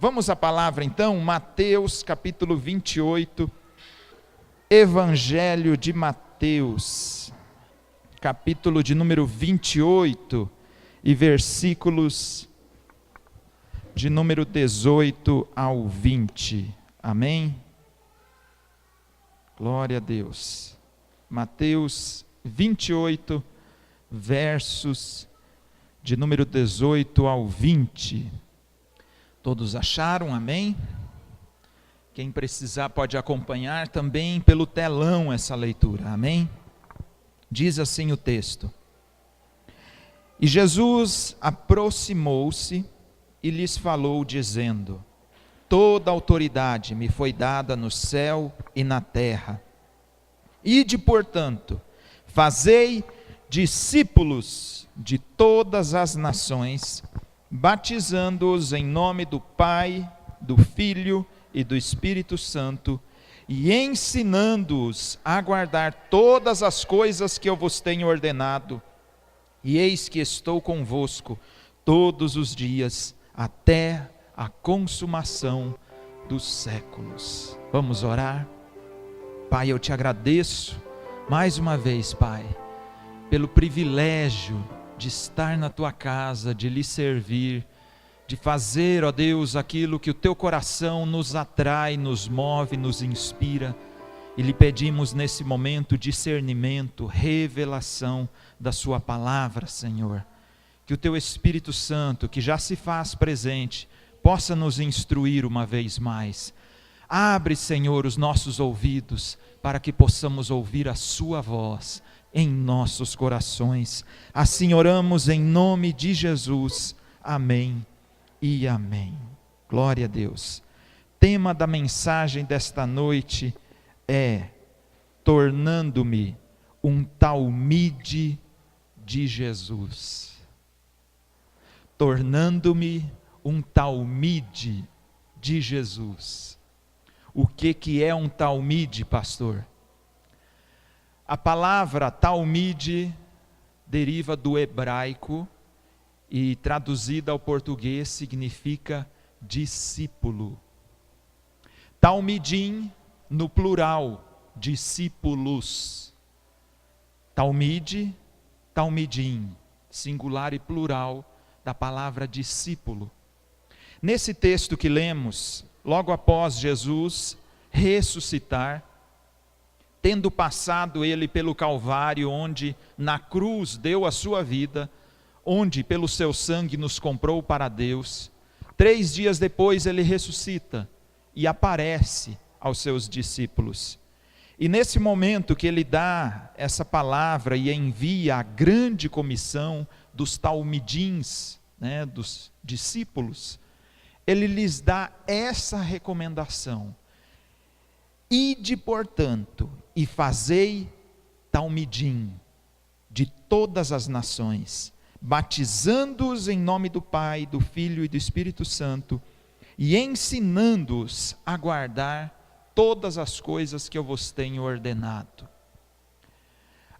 Vamos à palavra então, Mateus capítulo 28, Evangelho de Mateus, capítulo de número 28 e versículos de número 18 ao 20, amém? Glória a Deus. Mateus 28, versos de número 18 ao 20. Todos acharam, amém? Quem precisar pode acompanhar também pelo telão essa leitura, amém? Diz assim o texto: E Jesus aproximou-se e lhes falou, dizendo: Toda autoridade me foi dada no céu e na terra. Ide, portanto, fazei discípulos de todas as nações, batizando-os em nome do Pai, do Filho e do Espírito Santo, e ensinando-os a guardar todas as coisas que eu vos tenho ordenado. E eis que estou convosco todos os dias, até a consumação dos séculos. Vamos orar? Pai, eu te agradeço mais uma vez, Pai, pelo privilégio de estar na tua casa, de lhe servir, de fazer, ó Deus, aquilo que o teu coração nos atrai, nos move, nos inspira. E lhe pedimos nesse momento discernimento, revelação da sua palavra, Senhor. Que o teu Espírito Santo, que já se faz presente, possa nos instruir uma vez mais. Abre, Senhor, os nossos ouvidos para que possamos ouvir a sua voz em nossos corações. Assim oramos em nome de Jesus. Amém e amém. Glória a Deus. Tema da mensagem desta noite é: tornando-me um talmide de Jesus. Tornando-me um talmide de Jesus. O que é um talmide, pastor? A palavra talmide deriva do hebraico e traduzida ao português significa discípulo. Talmidim no plural, discípulos. Talmide, talmidim, singular e plural da palavra discípulo. Nesse texto que lemos, logo após Jesus ressuscitar, tendo passado ele pelo Calvário, onde na cruz deu a sua vida, onde pelo seu sangue nos comprou para Deus, 3 dias depois ele ressuscita e aparece aos seus discípulos. E nesse momento que ele dá essa palavra e envia a grande comissão dos talmidins, dos discípulos, ele lhes dá essa recomendação: Ide, portanto, e fazei talmidim de todas as nações, batizando-os em nome do Pai, do Filho e do Espírito Santo, e ensinando-os a guardar todas as coisas que eu vos tenho ordenado.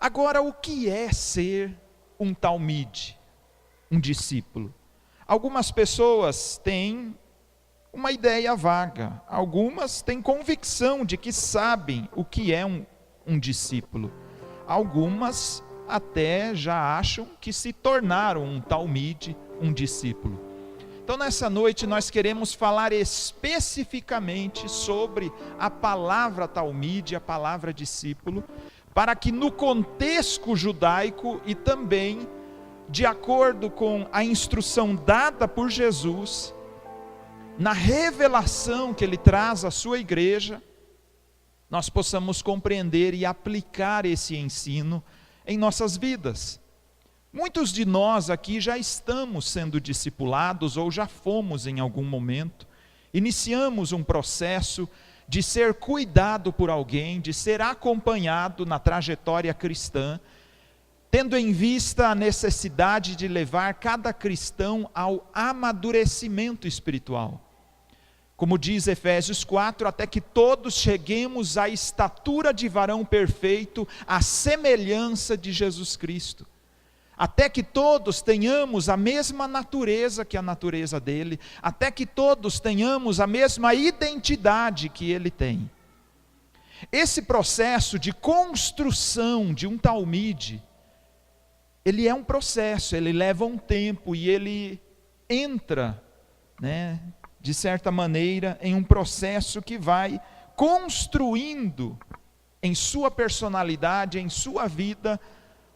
Agora, o que é ser um talmide, um discípulo? Algumas pessoas têm uma ideia vaga, algumas têm convicção de que sabem o que é um discípulo, algumas até já acham que se tornaram um talmide, um discípulo. Então nessa noite nós queremos falar especificamente sobre a palavra talmide, a palavra discípulo, para que no contexto judaico e também de acordo com a instrução dada por Jesus, na revelação que ele traz à sua igreja, nós possamos compreender e aplicar esse ensino em nossas vidas. Muitos de nós aqui já estamos sendo discipulados ou já fomos em algum momento, iniciamos um processo de ser cuidado por alguém, de ser acompanhado na trajetória cristã, tendo em vista a necessidade de levar cada cristão ao amadurecimento espiritual. Como diz Efésios 4, até que todos cheguemos à estatura de varão perfeito, à semelhança de Jesus Cristo. até que todos tenhamos a mesma natureza que a natureza dele, até que todos tenhamos a mesma identidade que ele tem. Esse processo de construção de um talmide, ele é um processo, ele leva um tempo e ele entra, de certa maneira, em um processo que vai construindo em sua personalidade, em sua vida,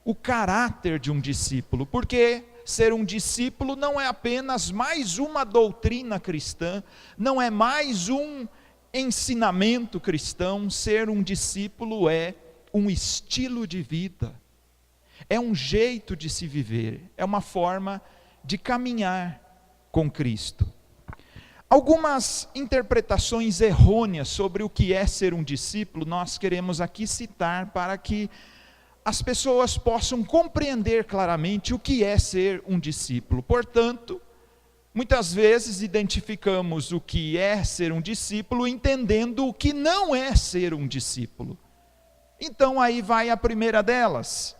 o caráter de um discípulo. Porque ser um discípulo não é apenas mais uma doutrina cristã, não é mais um ensinamento cristão. Ser um discípulo é um estilo de vida, é um jeito de se viver, é uma forma de caminhar com Cristo. Algumas interpretações errôneas sobre o que é ser um discípulo, nós queremos aqui citar para que as pessoas possam compreender claramente o que é ser um discípulo. Portanto, muitas vezes identificamos o que é ser um discípulo entendendo o que não é ser um discípulo. Então aí vai a primeira delas.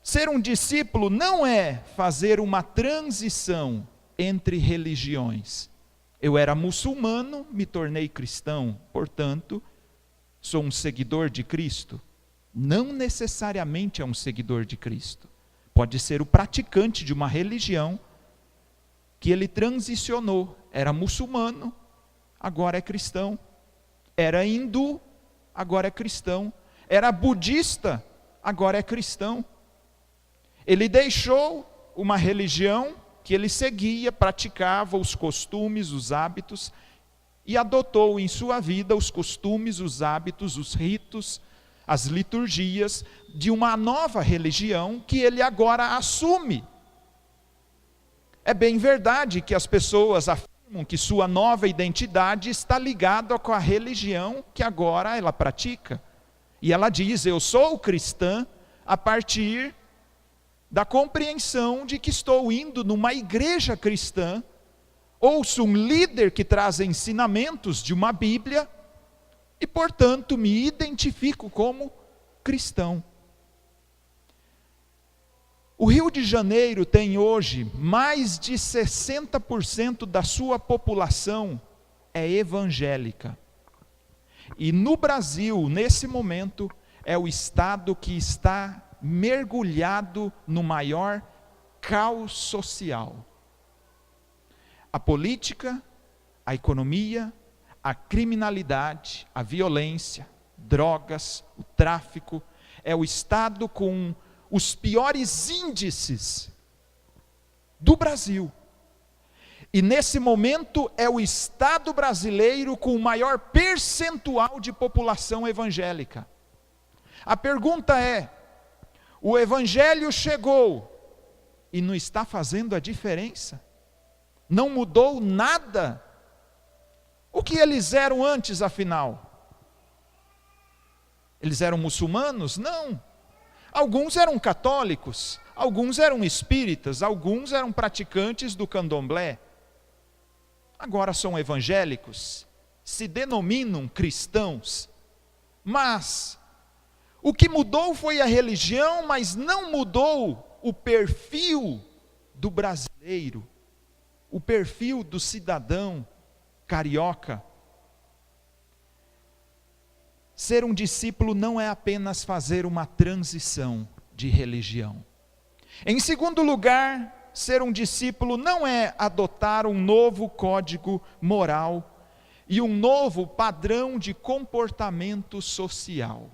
Ser um discípulo não é fazer uma transição entre religiões. Eu era muçulmano, me tornei cristão, portanto, sou um seguidor de Cristo. Não necessariamente é um seguidor de Cristo. Pode ser o praticante de uma religião que ele transicionou. Era muçulmano, agora é cristão. Era hindu, agora é cristão. Era budista, agora é cristão. Ele deixou uma religião que ele seguia, praticava os costumes, os hábitos, e adotou em sua vida os costumes, os hábitos, os ritos, as liturgias de uma nova religião que ele agora assume. É bem verdade que as pessoas afirmam que sua nova identidade está ligada com a religião que agora ela pratica. E ela diz: eu sou cristã a partir da compreensão de que estou indo numa igreja cristã, ouço um líder que traz ensinamentos de uma Bíblia, e portanto me identifico como cristão. O Rio de Janeiro tem hoje mais de 60% da sua população é evangélica. E no Brasil, nesse momento, é o estado que está mergulhado no maior caos social. A política, a economia, a criminalidade, a violência, drogas, o tráfico, é o estado com os piores índices do Brasil. E nesse momento é o estado brasileiro com o maior percentual de população evangélica. A pergunta é: o evangelho chegou e não está fazendo a diferença? Não mudou nada? O que eles eram antes, afinal? Eles eram muçulmanos? Não. Alguns eram católicos, alguns eram espíritas, alguns eram praticantes do candomblé. Agora são evangélicos, se denominam cristãos, mas o que mudou foi a religião, mas não mudou o perfil do brasileiro, o perfil do cidadão carioca. Ser um discípulo não é apenas fazer uma transição de religião. Em segundo lugar, ser um discípulo não é adotar um novo código moral e um novo padrão de comportamento social.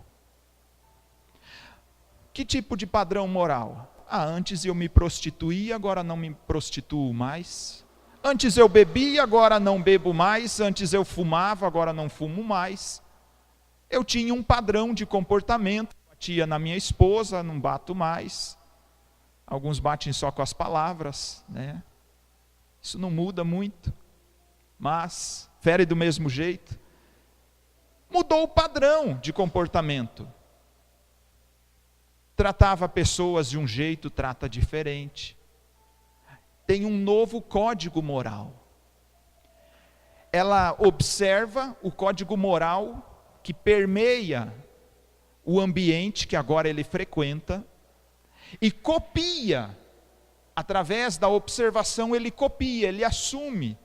Que tipo de padrão moral? Antes eu me prostituía, agora não me prostituo mais. Antes eu bebia, agora não bebo mais. Antes eu fumava, agora não fumo mais. Eu tinha um padrão de comportamento, batia na minha esposa, não bato mais. Alguns batem só com as palavras, né? Isso não muda muito, mas fere do mesmo jeito. Mudou o padrão de comportamento. Tratava pessoas de um jeito, trata diferente. Tem um novo código moral. Ela observa o código moral que permeia o ambiente que agora ele frequenta. e copia, através da observação ele copia, ele assume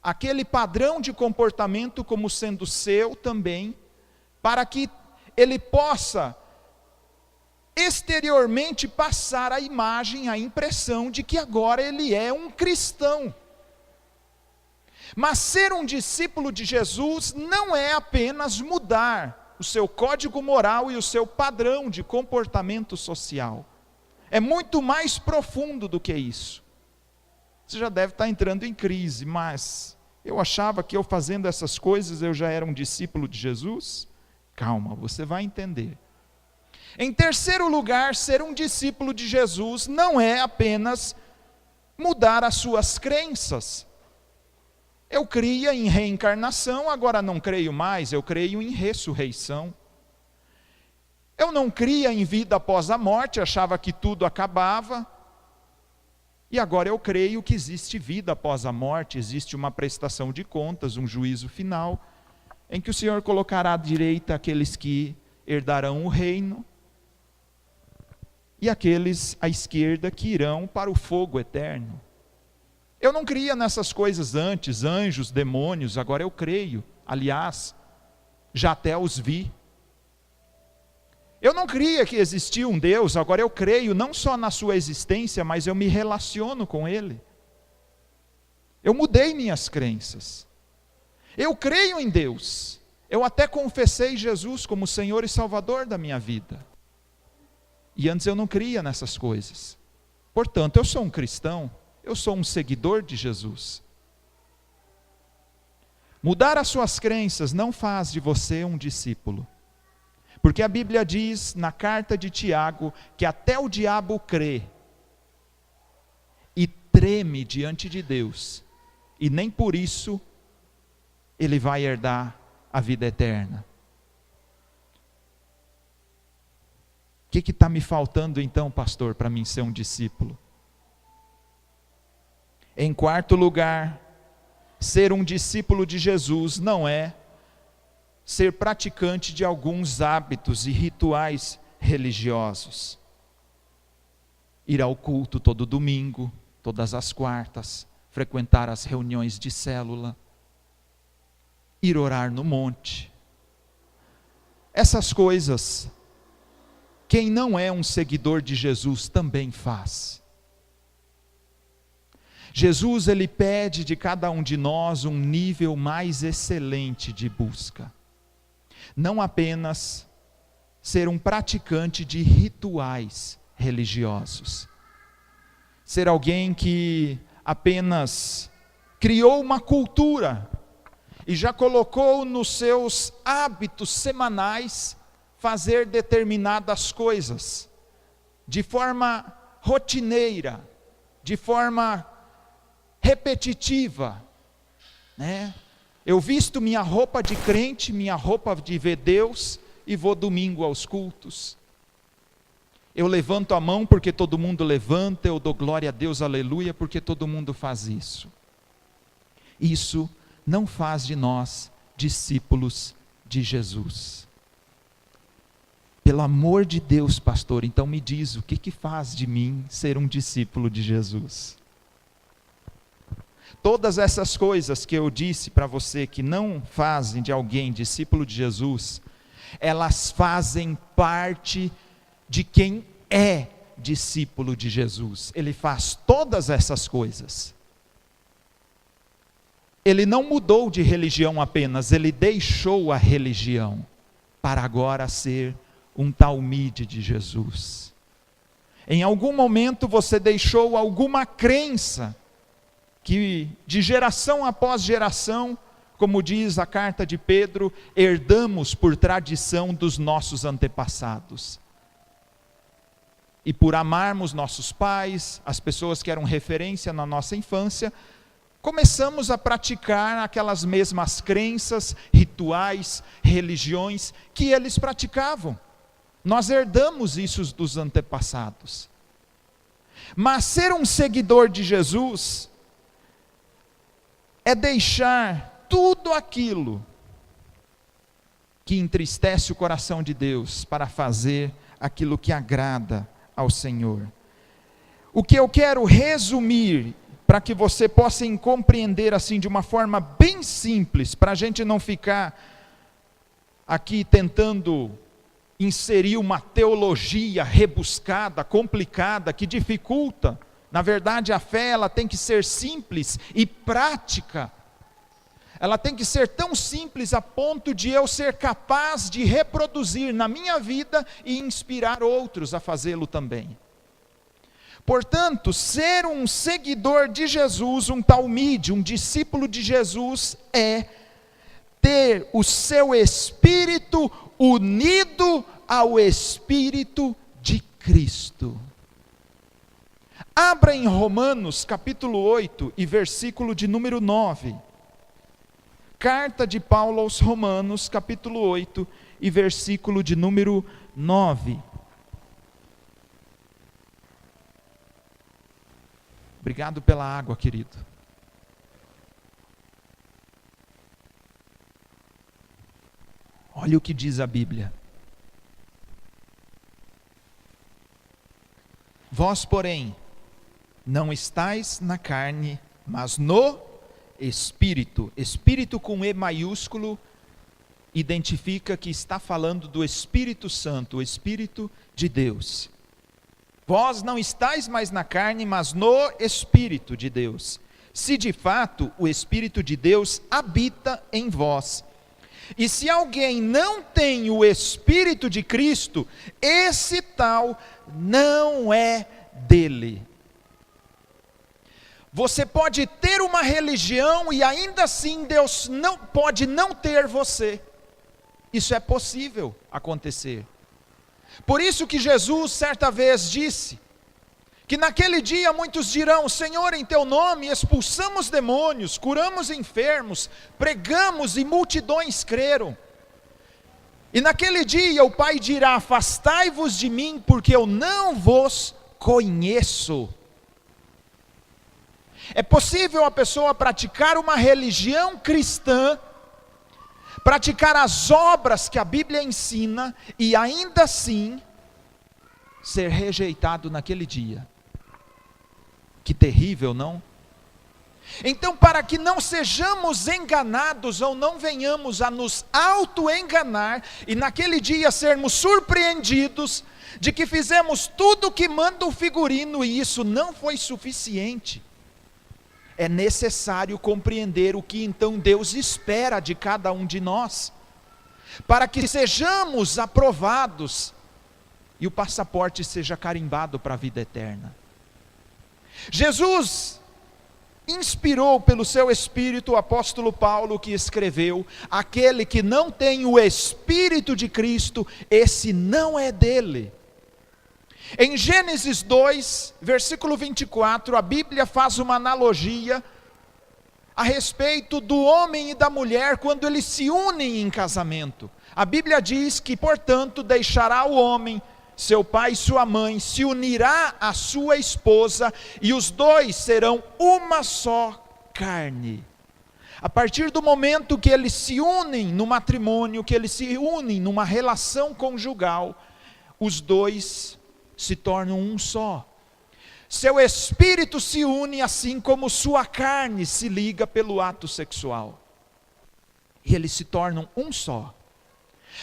aquele padrão de comportamento como sendo seu também, para que ele possa exteriormente passar a imagem, a impressão de que agora ele é um cristão. Mas ser um discípulo de Jesus não é apenas mudar o seu código moral e o seu padrão de comportamento social. É muito mais profundo do que isso. Você já deve estar entrando em crise, mas eu achava que eu fazendo essas coisas eu já era um discípulo de Jesus? Calma, você vai entender. Em terceiro lugar, ser um discípulo de Jesus não é apenas mudar as suas crenças. Eu cria em reencarnação, agora não creio mais, eu creio em ressurreição. Eu não cria em vida após a morte, achava que tudo acabava. E agora eu creio que existe vida após a morte, existe uma prestação de contas, um juízo final, em que o Senhor colocará à direita aqueles que herdarão o reino, e aqueles à esquerda que irão para o fogo eterno. Eu não cria nessas coisas antes, anjos, demônios, agora eu creio. Aliás, já até os vi. Eu não cria que existia um Deus, agora eu creio não só na sua existência, mas eu me relaciono com Ele. Eu mudei minhas crenças. Eu creio em Deus. Eu até confessei Jesus como Senhor e Salvador da minha vida. E antes eu não cria nessas coisas. Portanto, eu sou um cristão, eu sou um seguidor de Jesus. Mudar as suas crenças não faz de você um discípulo. Porque a Bíblia diz na carta de Tiago que até o diabo crê e treme diante de Deus, e nem por isso ele vai herdar a vida eterna. O que está me faltando então, pastor, para mim ser um discípulo? Em quarto lugar, ser um discípulo de Jesus não é ser praticante de alguns hábitos e rituais religiosos. Ir ao culto todo domingo, todas as quartas, frequentar as reuniões de célula, ir orar no monte. Essas coisas, quem não é um seguidor de Jesus também faz. Jesus, ele pede de cada um de nós um nível mais excelente de busca. Não apenas ser um praticante de rituais religiosos. Ser alguém que apenas criou uma cultura e já colocou nos seus hábitos semanais fazer determinadas coisas, de forma rotineira, de forma repetitiva, né? Eu visto minha roupa de crente, minha roupa de ver Deus, e vou domingo aos cultos. Eu levanto a mão porque todo mundo levanta, eu dou glória a Deus, aleluia, porque todo mundo faz isso. Isso não faz de nós discípulos de Jesus. Pelo amor de Deus, pastor, então me diz, o que faz de mim ser um discípulo de Jesus? Todas essas coisas que eu disse para você que não fazem de alguém discípulo de Jesus, elas fazem parte de quem é discípulo de Jesus. Ele faz todas essas coisas. Ele não mudou de religião apenas, ele deixou a religião para agora ser um talmide de Jesus. Em algum momento você deixou alguma crença que de geração após geração, como diz a carta de Pedro, herdamos por tradição dos nossos antepassados. E por amarmos nossos pais, as pessoas que eram referência na nossa infância, começamos a praticar aquelas mesmas crenças, rituais, religiões que eles praticavam. Nós herdamos isso dos antepassados. Mas ser um seguidor de Jesus é deixar tudo aquilo que entristece o coração de Deus para fazer aquilo que agrada ao Senhor. O que eu quero resumir, para que você possa compreender assim de uma forma bem simples, para a gente não ficar aqui tentando inserir uma teologia rebuscada, complicada, que dificulta. Na verdade, a fé ela tem que ser simples e prática. Ela tem que ser tão simples a ponto de eu ser capaz de reproduzir na minha vida e inspirar outros a fazê-lo também. Portanto, ser um seguidor de Jesus, um talmide, um discípulo de Jesus, é ter o seu espírito unido ao Espírito de Cristo. Abra em Romanos capítulo 8 e versículo de número 9. Carta de Paulo aos Romanos, capítulo 8 e versículo de número 9. Obrigado pela água, querido. Olha o que diz a Bíblia. Vós, porém, não estáis na carne, mas no Espírito. Espírito com E maiúsculo identifica que está falando do Espírito Santo, o Espírito de Deus. Vós não estáis mais na carne, mas no Espírito de Deus. Se de fato o Espírito de Deus habita em vós. E se alguém não tem o Espírito de Cristo, esse tal não é dele. Você pode ter uma religião e ainda assim Deus não pode não ter você. Isso é possível acontecer. Por isso que Jesus certa vez disse, que naquele dia muitos dirão, Senhor, em teu nome expulsamos demônios, curamos enfermos, pregamos e multidões creram. E naquele dia o Pai dirá, afastai-vos de mim, porque eu não vos conheço. É possível a pessoa praticar uma religião cristã, praticar as obras que a Bíblia ensina, e ainda assim ser rejeitado naquele dia. Que terrível, não? Então, para que não sejamos enganados ou não venhamos a nos auto-enganar e naquele dia sermos surpreendidos de que fizemos tudo o que manda o figurino e isso não foi suficiente, é necessário compreender o que então Deus espera de cada um de nós, para que sejamos aprovados e o passaporte seja carimbado para a vida eterna. Jesus inspirou pelo seu Espírito o apóstolo Paulo, que escreveu, aquele que não tem o Espírito de Cristo, esse não é dele. Em Gênesis 2, versículo 24, a Bíblia faz uma analogia a respeito do homem e da mulher quando eles se unem em casamento. A Bíblia diz que, portanto, deixará o homem, seu pai e sua mãe, se unirá à sua esposa, e os dois serão uma só carne. A partir do momento que eles se unem no matrimônio, que eles se unem numa relação conjugal, os dois se tornam um só. Seu espírito se une assim como sua carne se liga pelo ato sexual. E eles se tornam um só.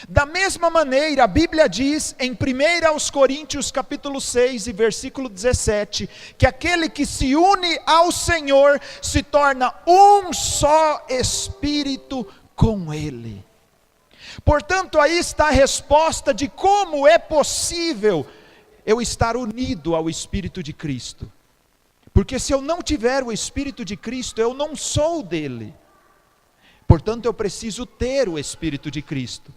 Da mesma maneira, a Bíblia diz em 1 Coríntios capítulo 6 e versículo 17, que aquele que se une ao Senhor se torna um só espírito com Ele. Portanto, aí está a resposta de como é possível eu estar unido ao Espírito de Cristo. Porque se eu não tiver o Espírito de Cristo, eu não sou dele. Portanto, eu preciso ter o Espírito de Cristo.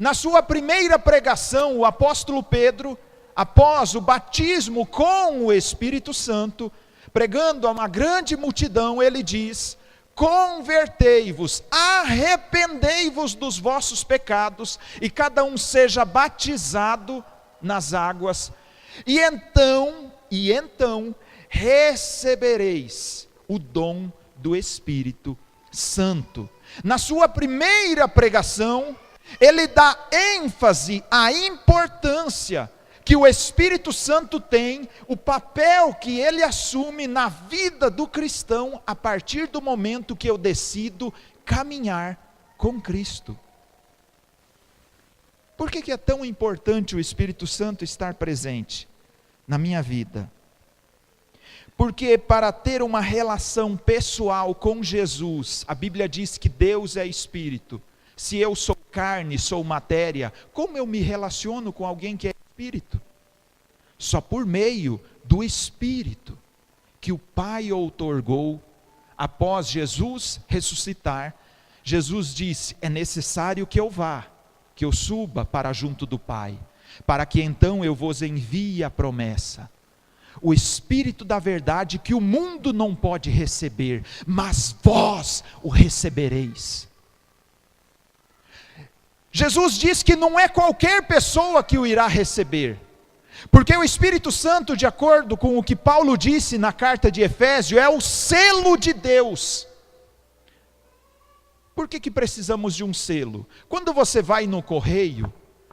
Na sua primeira pregação, o apóstolo Pedro, após o batismo com o Espírito Santo, pregando a uma grande multidão, ele diz: convertei-vos, arrependei-vos dos vossos pecados, e cada um seja batizado nas águas, e então recebereis o dom do Espírito Santo. Na sua primeira pregação, ele dá ênfase à importância que o Espírito Santo tem, o papel que ele assume na vida do cristão a partir do momento que eu decido caminhar com Cristo. Por que é tão importante o Espírito Santo estar presente na minha vida? Porque para ter uma relação pessoal com Jesus, a Bíblia diz que Deus é Espírito. Se eu sou carne, sou matéria, como eu me relaciono com alguém que é Espírito? Só por meio do Espírito que o Pai outorgou após Jesus ressuscitar. Jesus disse: é necessário que eu vá, que eu suba para junto do Pai, para que então eu vos envie a promessa. O Espírito da verdade que o mundo não pode receber, mas vós o recebereis. Jesus diz que não é qualquer pessoa que o irá receber, porque o Espírito Santo, de acordo com o que Paulo disse na carta de Efésios, é o selo de Deus. Por que precisamos de um selo? Quando você vai no correio,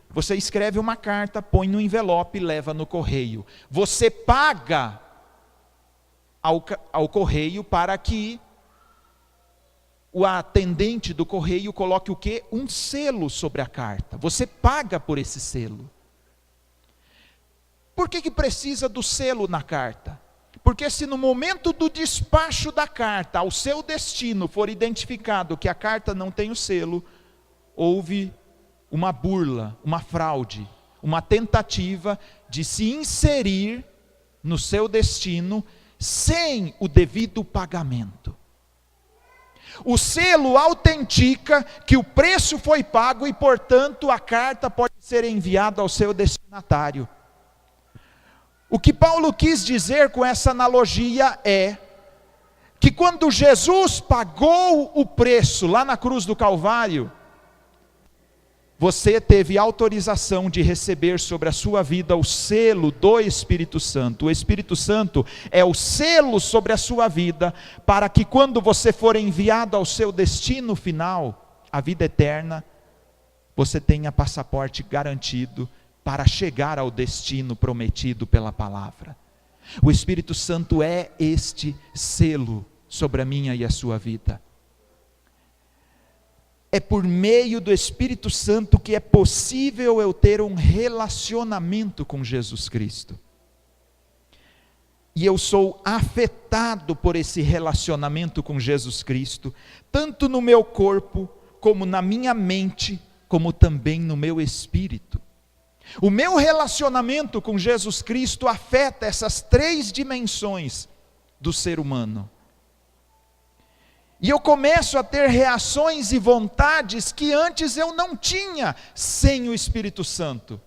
você escreve uma carta, põe no envelope e leva no correio. Você paga ao correio para que o atendente do correio coloque o quê? Um selo sobre a carta. Você paga por esse selo. Por que precisa do selo na carta? Porque se no momento do despacho da carta ao seu destino for identificado que a carta não tem o selo, houve uma burla, uma fraude, uma tentativa de se inserir no seu destino sem o devido pagamento. O selo autentica que o preço foi pago e, portanto, a carta pode ser enviada ao seu destinatário. O que Paulo quis dizer com essa analogia é que quando Jesus pagou o preço lá na cruz do Calvário, você teve autorização de receber sobre a sua vida o selo do Espírito Santo. O Espírito Santo é o selo sobre a sua vida, para que quando você for enviado ao seu destino final, a vida eterna, você tenha passaporte garantido para chegar ao destino prometido pela palavra. O Espírito Santo é este selo sobre a minha e a sua vida. É por meio do Espírito Santo que é possível eu ter um relacionamento com Jesus Cristo. E eu sou afetado por esse relacionamento com Jesus Cristo, tanto no meu corpo, como na minha mente, como também no meu espírito. O meu relacionamento com Jesus Cristo afeta essas três dimensões do ser humano. E eu começo a ter reações e vontades que antes eu não tinha sem o Espírito Santo.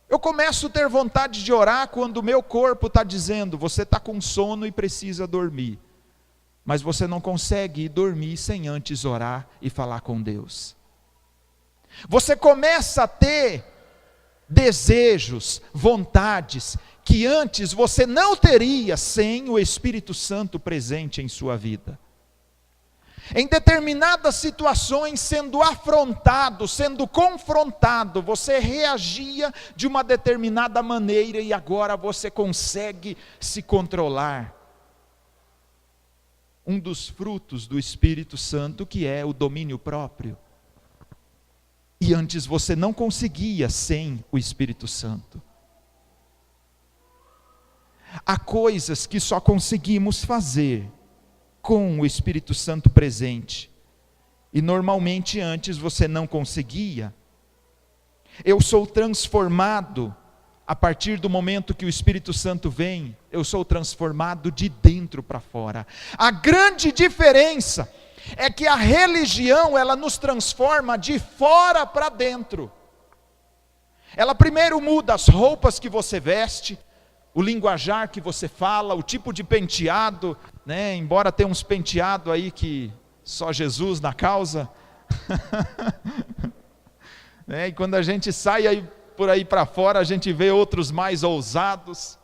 Eu começo a ter vontade de orar quando o meu corpo está dizendo: você está com sono e precisa dormir. Mas você não consegue ir dormir sem antes orar e falar com Deus. Você começa a ter desejos, vontades, que antes você não teria sem o Espírito Santo presente em sua vida. Em determinadas situações, sendo afrontado, sendo confrontado, você reagia de uma determinada maneira e agora você consegue se controlar. Um dos frutos do Espírito Santo, que é o domínio próprio. E antes você não conseguia sem o Espírito Santo. Há coisas que só conseguimos fazer com o Espírito Santo presente, e normalmente antes você não conseguia. Eu sou transformado, a partir do momento que o Espírito Santo vem, eu sou transformado de dentro para fora. A grande diferença é que a religião, ela nos transforma de fora para dentro. Ela primeiro muda as roupas que você veste, o linguajar que você fala, o tipo de penteado, né? Embora tenha uns penteados aí que só Jesus na causa. Né? E quando a gente sai aí, por aí para fora, a gente vê outros mais ousados.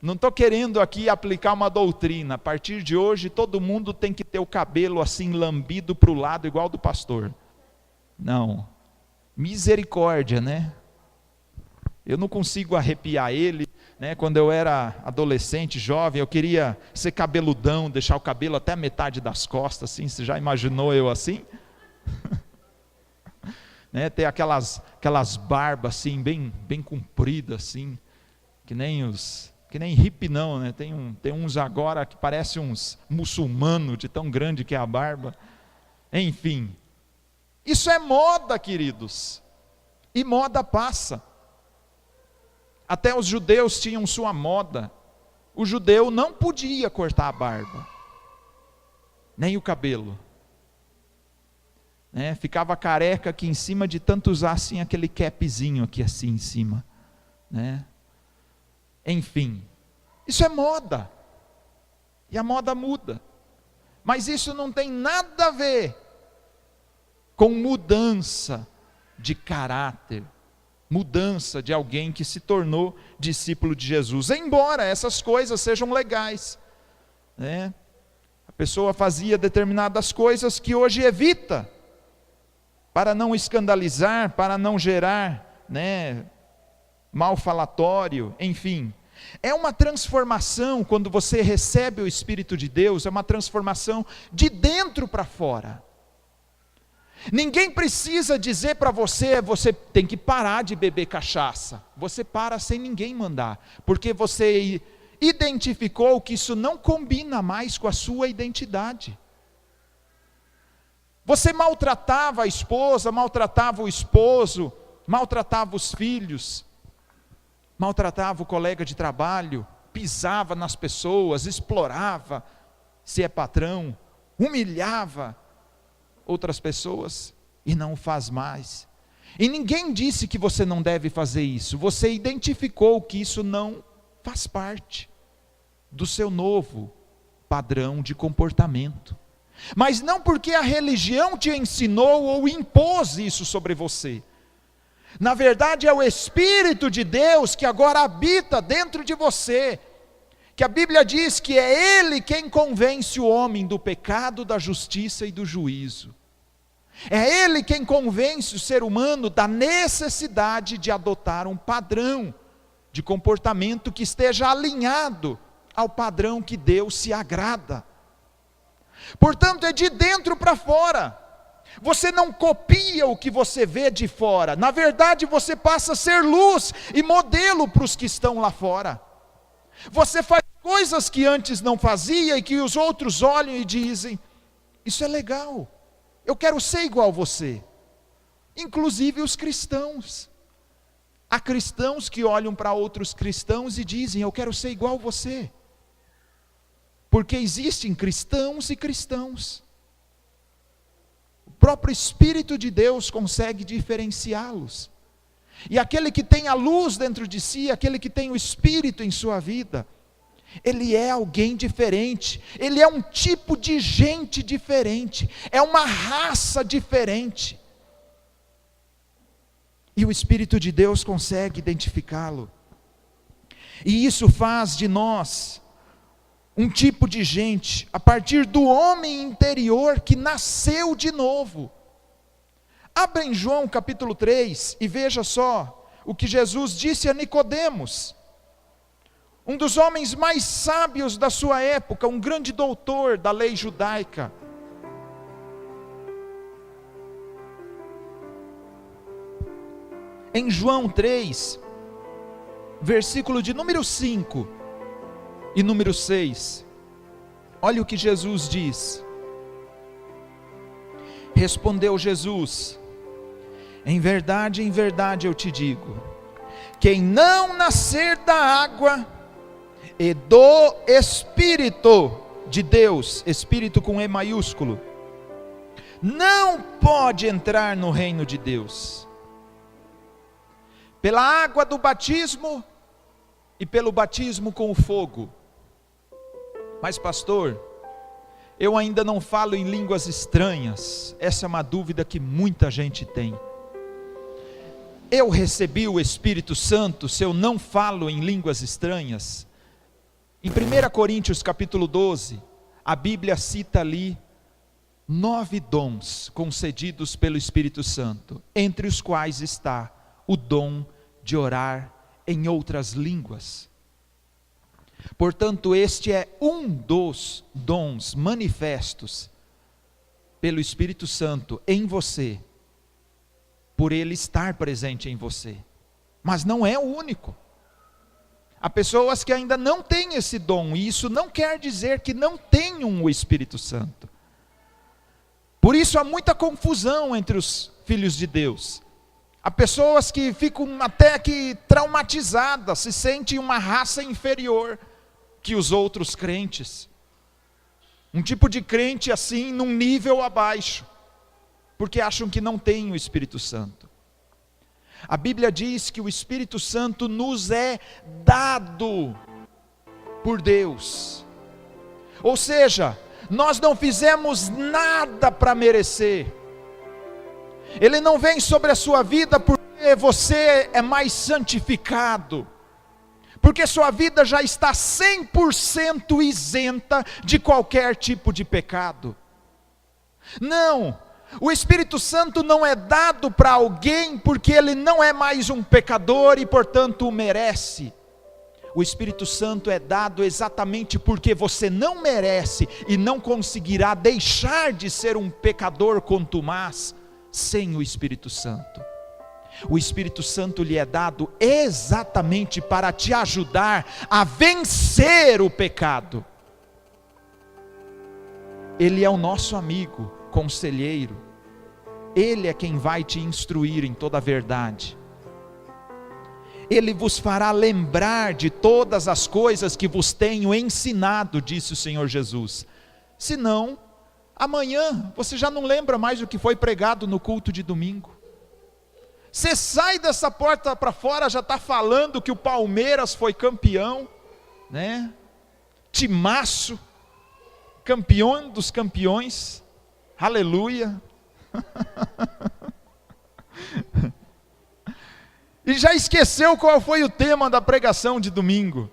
Não estou querendo aqui aplicar uma doutrina. A partir de hoje, todo mundo tem que ter o cabelo assim lambido para o lado, igual do pastor. Não. Misericórdia, né? Eu não consigo arrepiar ele, né? Quando eu era adolescente, jovem, eu queria ser cabeludão, deixar o cabelo até a metade das costas, assim. Você já imaginou eu assim? Né? Ter aquelas barbas assim, bem compridas, assim, que nem hippie não, né? Tem uns agora que parecem uns muçulmanos, de tão grande que é a barba. Enfim, isso é moda, queridos, e moda passa. Até os judeus tinham sua moda. O judeu não podia cortar a barba, nem o cabelo, né? Ficava careca aqui em cima de tanto usar assim aquele capzinho aqui assim em cima, né? Enfim, isso é moda, e a moda muda, mas isso não tem nada a ver com mudança de caráter, mudança de alguém que se tornou discípulo de Jesus, embora essas coisas sejam legais, né? A pessoa fazia determinadas coisas que hoje evita, para não escandalizar, para não gerar, né, mal falatório, enfim. É uma transformação, quando você recebe o Espírito de Deus, é uma transformação de dentro para fora. Ninguém precisa dizer para você, você tem que parar de beber cachaça. Você para sem ninguém mandar, porque você identificou que isso não combina mais com a sua identidade. Você maltratava a esposa, maltratava o esposo, maltratava os filhos, maltratava o colega de trabalho, pisava nas pessoas, explorava, se é patrão, humilhava outras pessoas, e não o faz mais. E ninguém disse que você não deve fazer isso, você identificou que isso não faz parte do seu novo padrão de comportamento. Mas não porque a religião te ensinou ou impôs isso sobre você. Na verdade é o Espírito de Deus que agora habita dentro de você, que a Bíblia diz que é Ele quem convence o homem do pecado, da justiça e do juízo. É Ele quem convence o ser humano da necessidade de adotar um padrão de comportamento que esteja alinhado ao padrão que Deus se agrada. Portanto, é de dentro para fora. Você não copia o que você vê de fora. Na verdade, você passa a ser luz e modelo para os que estão lá fora. Você faz coisas que antes não fazia e que os outros olham e dizem: isso é legal, eu quero ser igual a você. Inclusive os cristãos. Há cristãos que olham para outros cristãos e dizem: eu quero ser igual a você. Porque existem cristãos e cristãos. O próprio Espírito de Deus consegue diferenciá-los. E aquele que tem a luz dentro de si, aquele que tem o Espírito em sua vida, ele é alguém diferente, ele é um tipo de gente diferente, é uma raça diferente. E o Espírito de Deus consegue identificá-lo. E isso faz de nós um tipo de gente, a partir do homem interior que nasceu de novo. Abra em João capítulo 3 e veja só o que Jesus disse a Nicodemos, um dos homens mais sábios da sua época, um grande doutor da lei judaica. Em João 3, versículo de número 5 e número 6, olha o que Jesus diz. Respondeu Jesus: em verdade eu te digo, quem não nascer da água e do Espírito de Deus, Espírito com E maiúsculo, não pode entrar no reino de Deus. Pela água do batismo e pelo batismo com o fogo. Mas pastor, eu ainda não falo em línguas estranhas. Essa é uma dúvida que muita gente tem. Eu recebi o Espírito Santo se eu não falo em línguas estranhas? Em 1 Coríntios capítulo 12, a Bíblia cita ali 9 dons concedidos pelo Espírito Santo, entre os quais está o dom de orar em outras línguas. Portanto, este é um dos dons manifestos pelo Espírito Santo em você, por ele estar presente em você. Mas não é o único. Há pessoas que ainda não têm esse dom, e isso não quer dizer que não tenham o Espírito Santo. Por isso há muita confusão entre os filhos de Deus. Há pessoas que ficam até que traumatizadas, se sentem uma raça inferior que os outros crentes. Um tipo de crente assim, num nível abaixo, porque acham que não tem o Espírito Santo. A Bíblia diz que o Espírito Santo nos é dado por Deus. Ou seja, nós não fizemos nada para merecer. Ele não vem sobre a sua vida porque você é mais santificado, porque sua vida já está 100% isenta de qualquer tipo de pecado. Não, o Espírito Santo não é dado para alguém porque ele não é mais um pecador e portanto o merece. O Espírito Santo é dado exatamente porque você não merece e não conseguirá deixar de ser um pecador contumaz sem o Espírito Santo. O Espírito Santo lhe é dado exatamente para te ajudar a vencer o pecado. Ele é o nosso amigo, conselheiro. Ele é quem vai te instruir em toda a verdade. Ele vos fará lembrar de todas as coisas que vos tenho ensinado, disse o Senhor Jesus. Senão, amanhã você já não lembra mais o que foi pregado no culto de domingo. Você sai dessa porta para fora, já está falando que o Palmeiras foi campeão, né? Timaço, campeão dos campeões, aleluia. E já esqueceu qual foi o tema da pregação de domingo.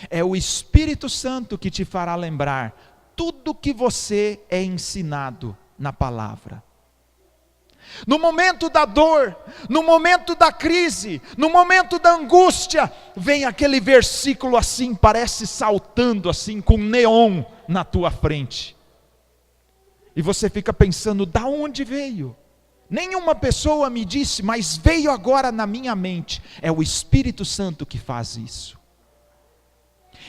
É o Espírito Santo que te fará lembrar tudo que você é ensinado na palavra. No momento da dor, no momento da crise, no momento da angústia, vem aquele versículo assim, parece saltando assim, com neon na tua frente. E você fica pensando, da onde veio? Nenhuma pessoa me disse, mas veio agora na minha mente. É o Espírito Santo que faz isso.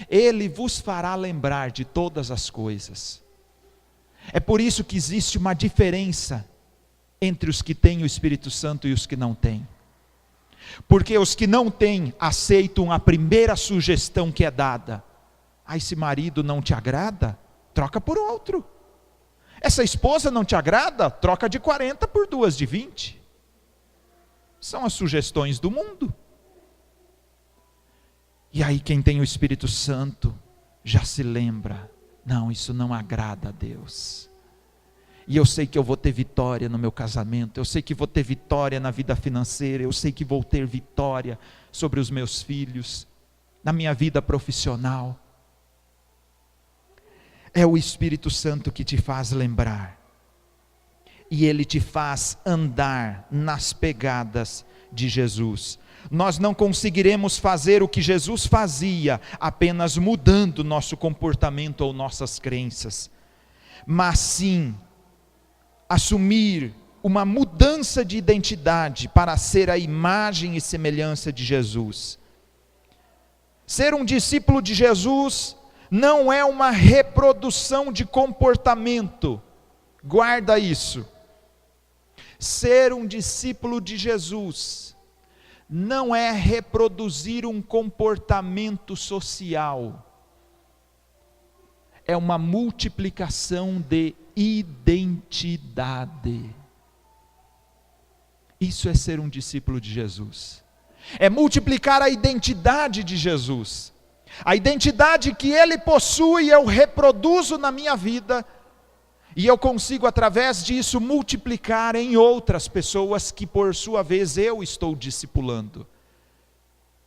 Ele vos fará lembrar de todas as coisas. É por isso que existe uma diferença entre os que têm o Espírito Santo e os que não têm. Porque os que não têm aceitam a primeira sugestão que é dada. Esse marido não te agrada? Troca por outro. Essa esposa não te agrada? Troca de 40 por 2 de 20. São as sugestões do mundo. E aí quem tem o Espírito Santo já se lembra, não, isso não agrada a Deus. E eu sei que eu vou ter vitória no meu casamento, eu sei que vou ter vitória na vida financeira, eu sei que vou ter vitória sobre os meus filhos, na minha vida profissional. É o Espírito Santo que te faz lembrar. E ele te faz andar nas pegadas de Jesus. Nós não conseguiremos fazer o que Jesus fazia apenas mudando nosso comportamento ou nossas crenças, mas sim assumir uma mudança de identidade para ser a imagem e semelhança de Jesus. Ser um discípulo de Jesus não é uma reprodução de comportamento, guarda isso. Ser um discípulo de Jesus não é reproduzir um comportamento social, é uma multiplicação de identidade. Isso é ser um discípulo de Jesus, é multiplicar a identidade de Jesus, a identidade que Ele possui, eu reproduzo na minha vida, e eu consigo através disso multiplicar em outras pessoas que por sua vez eu estou discipulando,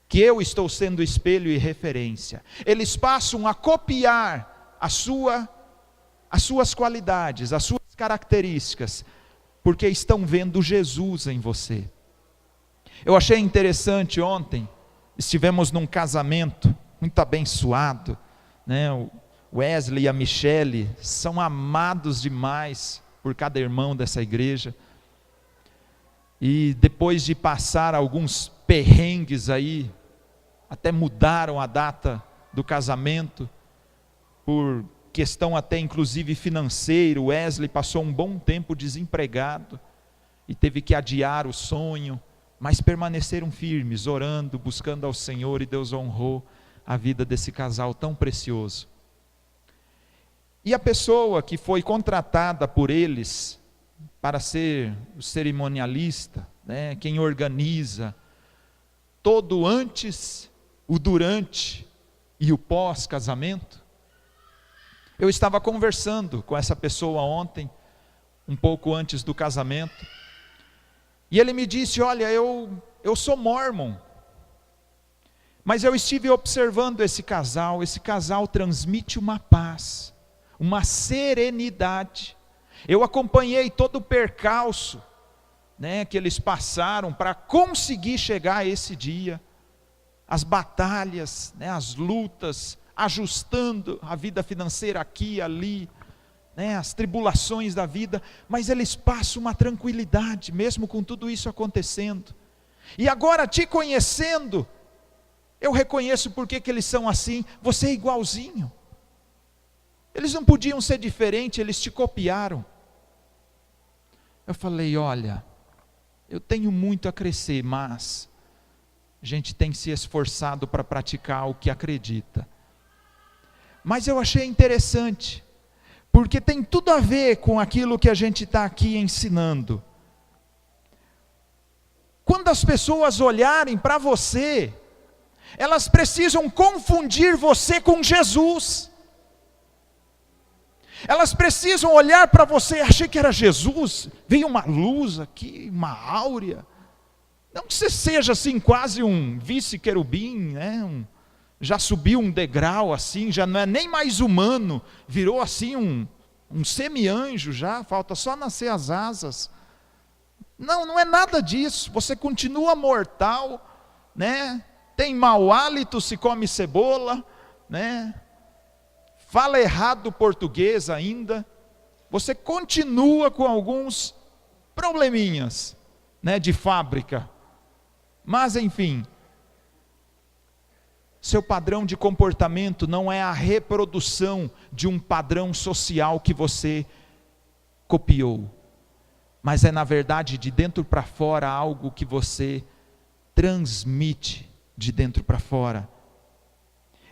que eu estou sendo espelho e referência. Eles passam a copiar as suas qualidades, as suas características, porque estão vendo Jesus em você. Eu achei interessante ontem, estivemos num casamento muito abençoado, né? O Wesley e a Michele são amados demais por cada irmão dessa igreja, e depois de passar alguns perrengues aí, até mudaram a data do casamento, por questão até inclusive financeira. O Wesley passou um bom tempo desempregado, e teve que adiar o sonho, mas permaneceram firmes, orando, buscando ao Senhor, e Deus honrou a vida desse casal tão precioso. E a pessoa que foi contratada por eles para ser o cerimonialista, né, quem organiza todo o antes, o durante e o pós-casamento, eu estava conversando com essa pessoa ontem, um pouco antes do casamento, e ele me disse: olha, eu sou mórmon, mas eu estive observando esse casal transmite uma paz, uma serenidade. Eu acompanhei todo o percalço, né, que eles passaram para conseguir chegar a esse dia, as batalhas, né, as lutas, ajustando a vida financeira aqui e ali, né, as tribulações da vida, mas eles passam uma tranquilidade, mesmo com tudo isso acontecendo. E agora, te conhecendo, eu reconheço por que eles são assim. Você é igualzinho. Eles não podiam ser diferentes, eles te copiaram. Eu falei: olha, eu tenho muito a crescer, mas a gente tem se esforçado para praticar o que acredita. Mas eu achei interessante, porque tem tudo a ver com aquilo que a gente está aqui ensinando. Quando as pessoas olharem para você, elas precisam confundir você com Jesus. Elas precisam olhar para você: achei que era Jesus, veio uma luz aqui, uma áurea. Não que você seja assim quase um vice-querubim, né? Já subiu um degrau assim, já não é nem mais humano, virou assim um semi-anjo já, falta só nascer as asas. Não, não é nada disso, você continua mortal, né? Tem mau hálito, se come cebola, né? Fala errado português ainda, você continua com alguns probleminhas, né, de fábrica, mas enfim, seu padrão de comportamento não é a reprodução de um padrão social que você copiou, mas é na verdade de dentro para fora algo que você transmite de dentro para fora.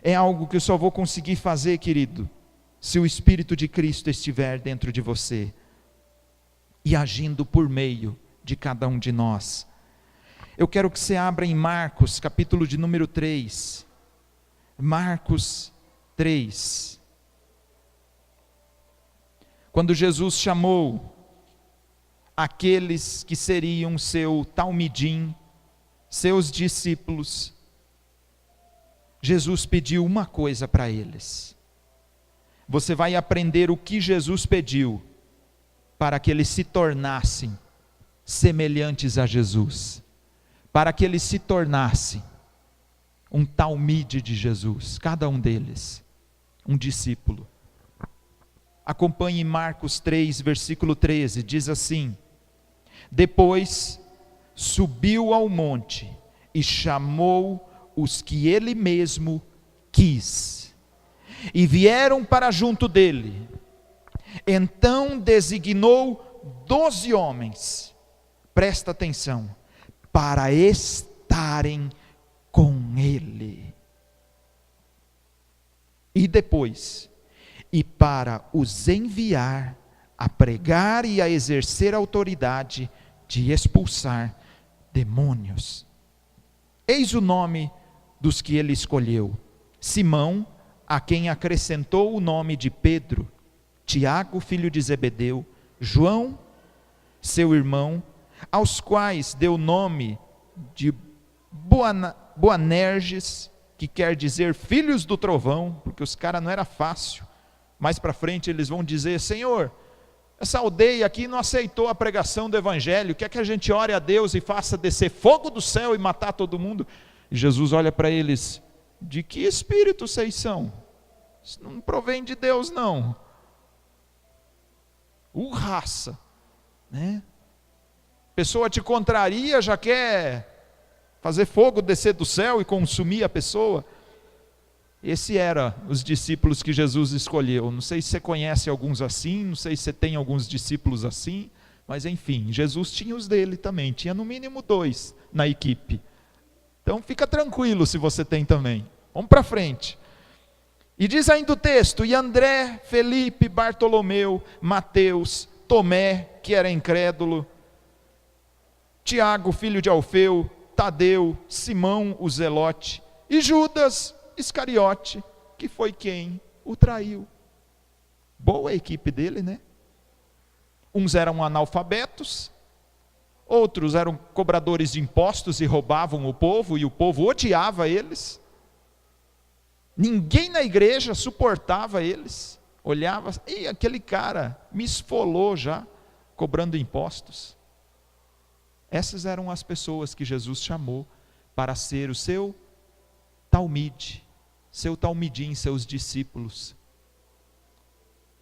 É algo que eu só vou conseguir fazer, querido, se o Espírito de Cristo estiver dentro de você e agindo por meio de cada um de nós. Eu quero que você abra em Marcos, capítulo de número 3. Marcos 3. Quando Jesus chamou aqueles que seriam seu talmidim, seus discípulos, Jesus pediu uma coisa para eles. Você vai aprender o que Jesus pediu para que eles se tornassem semelhantes a Jesus, para que eles se tornassem um talmide de Jesus, cada um deles, um discípulo. Acompanhe Marcos 3, versículo 13, diz assim: depois subiu ao monte e chamou os que ele mesmo quis, e vieram para junto dele. Então designou 12 homens, presta atenção, para estarem com ele. E depois, e para os enviar a pregar e a exercer a autoridade de expulsar demônios. Eis o nome dos que ele escolheu: Simão, a quem acrescentou o nome de Pedro, Tiago, filho de Zebedeu, João, seu irmão, aos quais deu o nome de Boanerges, que quer dizer filhos do trovão, porque os caras não era fácil. Mais para frente eles vão dizer: Senhor, Essa aldeia aqui não aceitou a pregação do evangelho, quer que a gente ore a Deus e faça descer fogo do céu e matar todo mundo. E Jesus olha para eles: de que espírito vocês são? Isso não provém de Deus não. Raça, né? Pessoa te contraria, já quer fazer fogo descer do céu e consumir a pessoa. Esse era os discípulos que Jesus escolheu. Não sei se você conhece alguns assim, não sei se você tem alguns discípulos assim, mas enfim, Jesus tinha os dele também, tinha no mínimo 2 na equipe. Então fica tranquilo se você tem também. Vamos para frente. E diz ainda o texto: e André, Felipe, Bartolomeu, Mateus, Tomé, que era incrédulo, Tiago, filho de Alfeu, Tadeu, Simão, o Zelote, e Judas Iscariote, que foi quem o traiu. Boa a equipe dele, né? Uns eram analfabetos, outros eram cobradores de impostos e roubavam o povo, e o povo odiava eles. Ninguém na igreja suportava eles. Olhava, e aquele cara me esfolou já, cobrando impostos. Essas eram as pessoas que Jesus chamou para ser o seu talmide, seu talmidim, seus discípulos.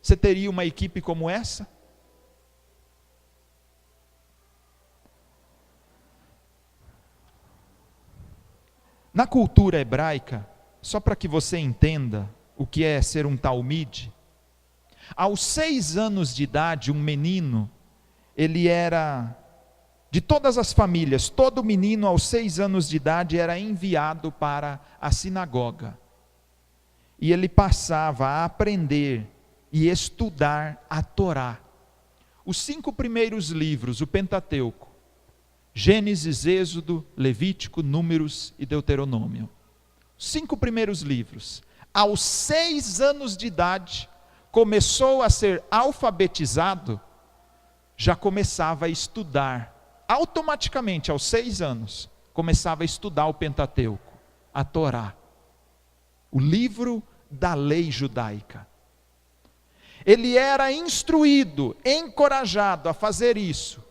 Você teria uma equipe como essa? Na cultura hebraica, só para que você entenda o que é ser um talmide, aos 6 anos de idade, um menino, ele era, de todas as famílias, todo menino aos 6 anos de idade era enviado para a sinagoga. E ele passava a aprender e estudar a Torá. Os 5 primeiros livros, o Pentateuco: Gênesis, Êxodo, Levítico, Números e Deuteronômio. 5 primeiros livros. Aos 6 anos de idade, começou a ser alfabetizado, já começava a estudar. Automaticamente, aos 6 anos, começava a estudar o Pentateuco, a Torá, o livro da lei judaica. Ele era instruído, encorajado a fazer isso,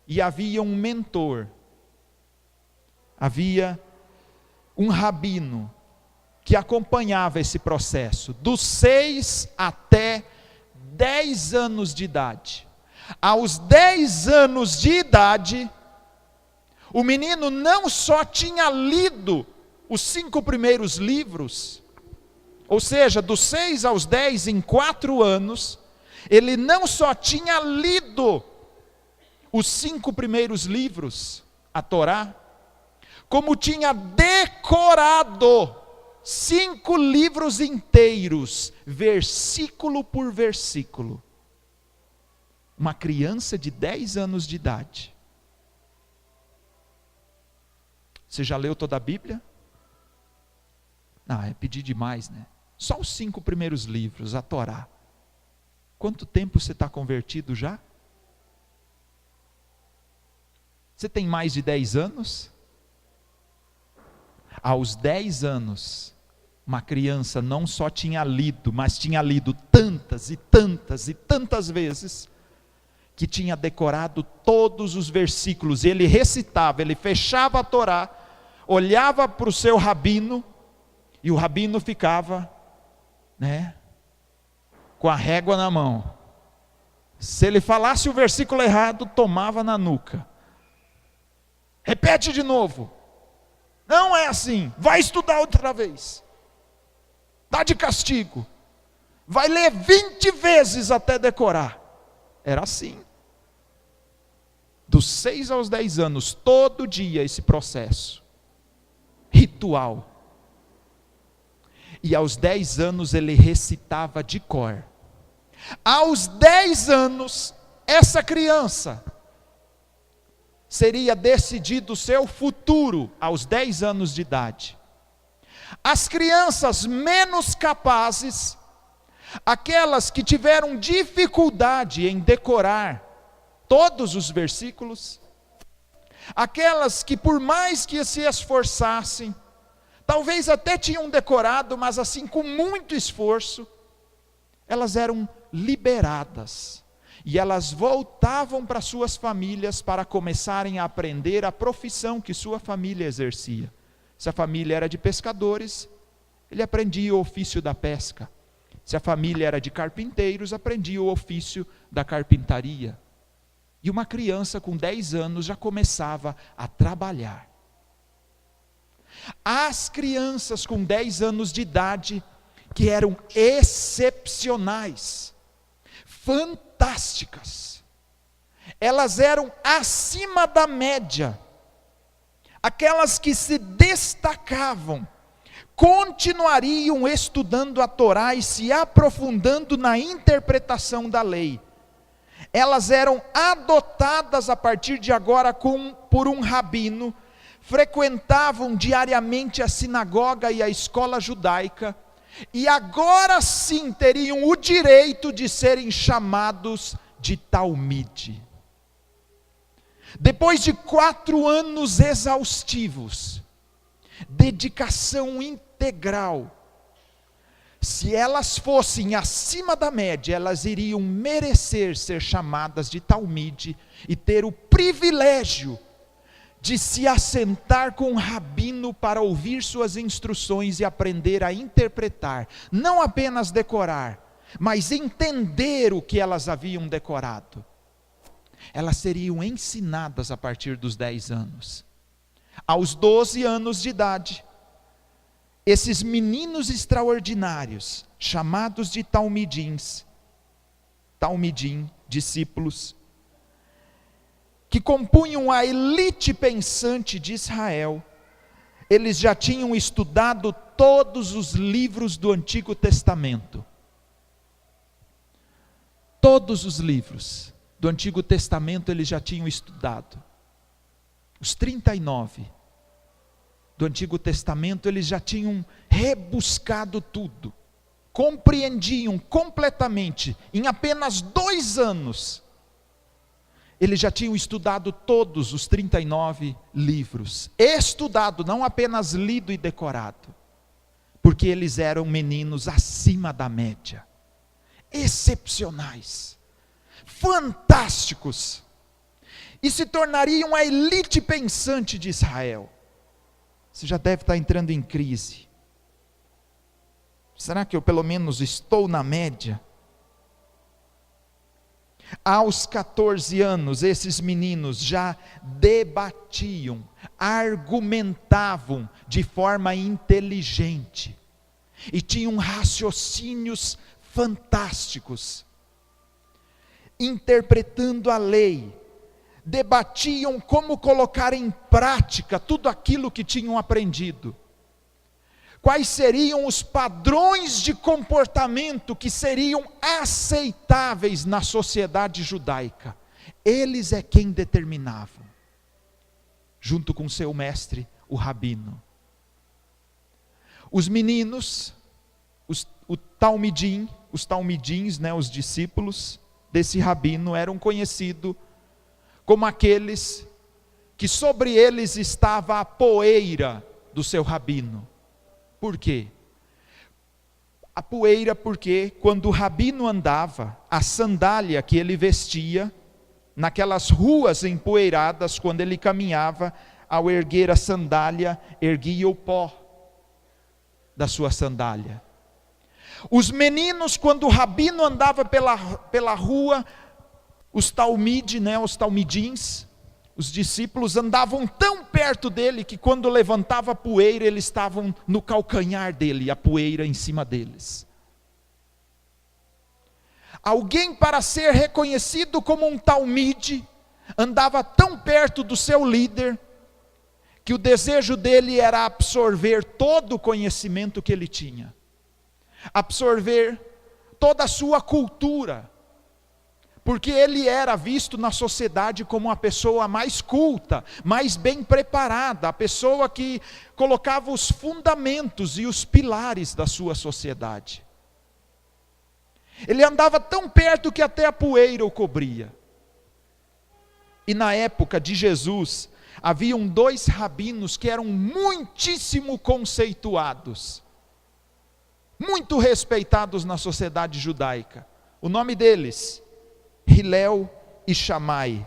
e havia um mentor, havia um rabino que acompanhava esse processo, dos 6 até 10 anos de idade. Aos 10 anos de idade, o menino não só tinha lido os 5 primeiros livros, ou seja, dos 6 aos 10, em 4 anos, ele não só tinha lido os 5 primeiros livros, a Torá, como tinha decorado 5 livros inteiros, versículo por versículo. Uma criança de 10 anos de idade. Você já leu toda a Bíblia? É pedir demais, né? Só os 5 primeiros livros, a Torá. Quanto tempo você está convertido já? Você tem mais de 10 anos? Aos 10 anos, uma criança não só tinha lido, mas tinha lido tantas e tantas e tantas vezes, que tinha decorado todos os versículos. Ele recitava, ele fechava a Torá, olhava para o seu rabino, e o rabino ficava, com a régua na mão. Se ele falasse o versículo errado, tomava na nuca. Repete de novo. Não é assim, vai estudar outra vez. Está de castigo. Vai ler 20 vezes até decorar. Era assim. Dos 6 aos 10 anos, todo dia esse processo. Ritual. E aos 10 anos ele recitava de cor. Aos 10 anos, essa criança seria decidido o seu futuro aos 10 anos de idade. As crianças menos capazes, aquelas que tiveram dificuldade em decorar todos os versículos, aquelas que por mais que se esforçassem, talvez até tinham decorado, mas assim com muito esforço, elas eram liberadas. E elas voltavam para suas famílias para começarem a aprender a profissão que sua família exercia. Se a família era de pescadores, ele aprendia o ofício da pesca. Se a família era de carpinteiros, aprendia o ofício da carpintaria. E uma criança com 10 anos já começava a trabalhar. As crianças com 10 anos de idade, que eram excepcionais, fantásticas, elas eram acima da média, aquelas que se destacavam, continuariam estudando a Torá e se aprofundando na interpretação da lei. Elas eram adotadas a partir de agora por um rabino, frequentavam diariamente a sinagoga e a escola judaica, e agora sim teriam o direito de serem chamados de Talmide. Depois de 4 anos exaustivos, dedicação integral, se elas fossem acima da média, elas iriam merecer ser chamadas de Talmide e ter o privilégio de se assentar com um rabino para ouvir suas instruções e aprender a interpretar, não apenas decorar, mas entender o que elas haviam decorado. Elas seriam ensinadas a partir dos 10 anos. Aos 12 anos de idade, esses meninos extraordinários, chamados de Talmidim, discípulos, que compunham a elite pensante de Israel, eles já tinham estudado todos os livros do Antigo Testamento. Todos os livros do Antigo Testamento eles já tinham estudado. Os 39 do Antigo Testamento eles já tinham rebuscado tudo. Compreendiam completamente, em apenas 2 anos, eles já tinham estudado todos os 39 livros. Estudado, não apenas lido e decorado. Porque eles eram meninos acima da média. Excepcionais. Fantásticos. E se tornariam a elite pensante de Israel. Você já deve estar entrando em crise. Será que eu pelo menos estou na média? Aos 14 anos, esses meninos já debatiam, argumentavam de forma inteligente, e tinham raciocínios fantásticos, interpretando a lei, debatiam como colocar em prática tudo aquilo que tinham aprendido. Quais seriam os padrões de comportamento que seriam aceitáveis na sociedade judaica? Eles é quem determinavam, junto com seu mestre, o rabino. Os meninos, os talmidins, os discípulos desse rabino, eram conhecidos como aqueles que sobre eles estava a poeira do seu rabino. Por quê? A poeira porque quando o rabino andava, a sandália que ele vestia, naquelas ruas empoeiradas, quando ele caminhava, ao erguer a sandália, erguia o pó da sua sandália. Os meninos, quando o rabino andava pela rua, os talmidins, os discípulos andavam tão perto dele que quando levantava a poeira, eles estavam no calcanhar dele, a poeira em cima deles. Alguém para ser reconhecido como um talmide, andava tão perto do seu líder, que o desejo dele era absorver todo o conhecimento que ele tinha. Absorver toda a sua cultura. Porque ele era visto na sociedade como a pessoa mais culta, mais bem preparada, a pessoa que colocava os fundamentos e os pilares da sua sociedade. Ele andava tão perto que até a poeira o cobria. E na época de Jesus, haviam 2 rabinos que eram muitíssimo conceituados, muito respeitados na sociedade judaica. O nome deles, Hilel e Shammai.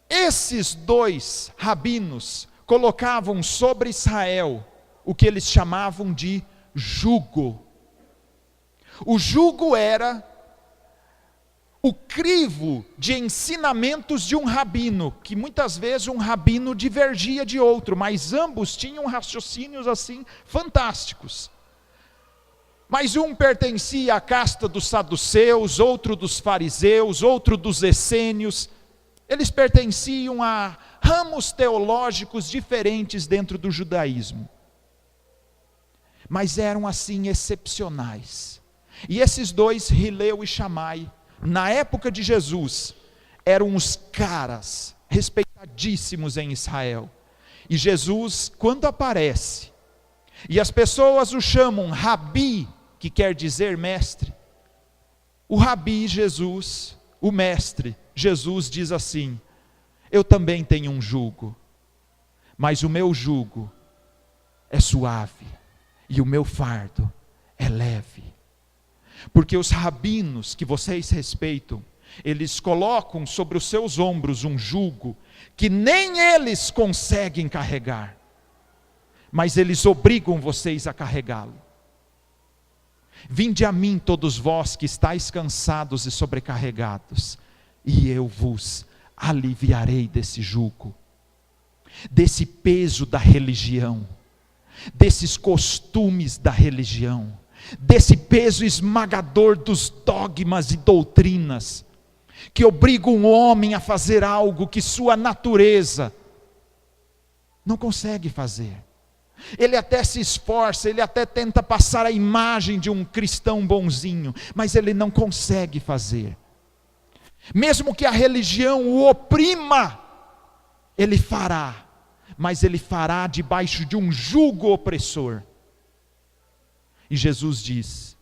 Esses dois rabinos colocavam sobre Israel o que eles chamavam de jugo. O jugo era o crivo de ensinamentos de um rabino, que muitas vezes um rabino divergia de outro, mas ambos tinham raciocínios assim fantásticos. Mas um pertencia à casta dos saduceus, outro dos fariseus, outro dos essênios. Eles pertenciam a ramos teológicos diferentes dentro do judaísmo. Mas eram assim excepcionais. E esses dois, Hilel e Shammai, na época de Jesus, eram os caras respeitadíssimos em Israel. E Jesus, quando aparece, e as pessoas o chamam Rabi, que quer dizer mestre, o Rabi Jesus, o mestre, Jesus diz assim: eu também tenho um jugo, mas o meu jugo é suave, e o meu fardo é leve. Porque os rabinos que vocês respeitam, eles colocam sobre os seus ombros um jugo que nem eles conseguem carregar, mas eles obrigam vocês a carregá-lo. Vinde a mim todos vós que estáis cansados e sobrecarregados, e eu vos aliviarei desse jugo, desse peso da religião, desses costumes da religião, desse peso esmagador dos dogmas e doutrinas, que obrigam o homem a fazer algo que sua natureza não consegue fazer. Ele até se esforça, ele até tenta passar a imagem de um cristão bonzinho, mas ele não consegue fazer. Mesmo que a religião o oprima, ele fará, mas ele fará debaixo de um jugo opressor. E Jesus diz: